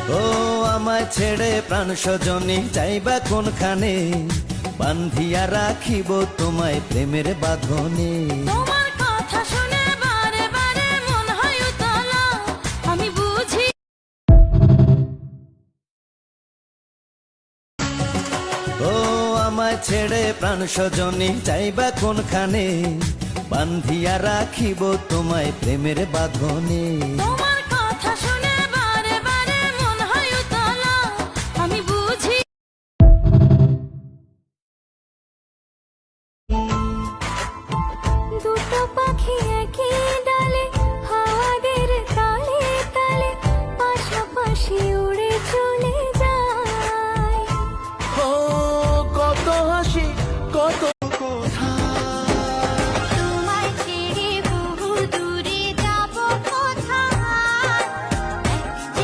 ও আমায় ছেড়ে প্রাণ সজনী যাইবা কোনখানে, বান্ধিয়া রাখিব তোমায় প্রেমের বাঁধনে। তোমার কথা শুনে বারে বারে মন হয় উতলা, আমি বুঝি। ও আমায় ছেড়ে প্রাণ সজনী যাইবা কোনখানে, বান্ধিয়া রাখিব তোমায় প্রেমের বাঁধনে।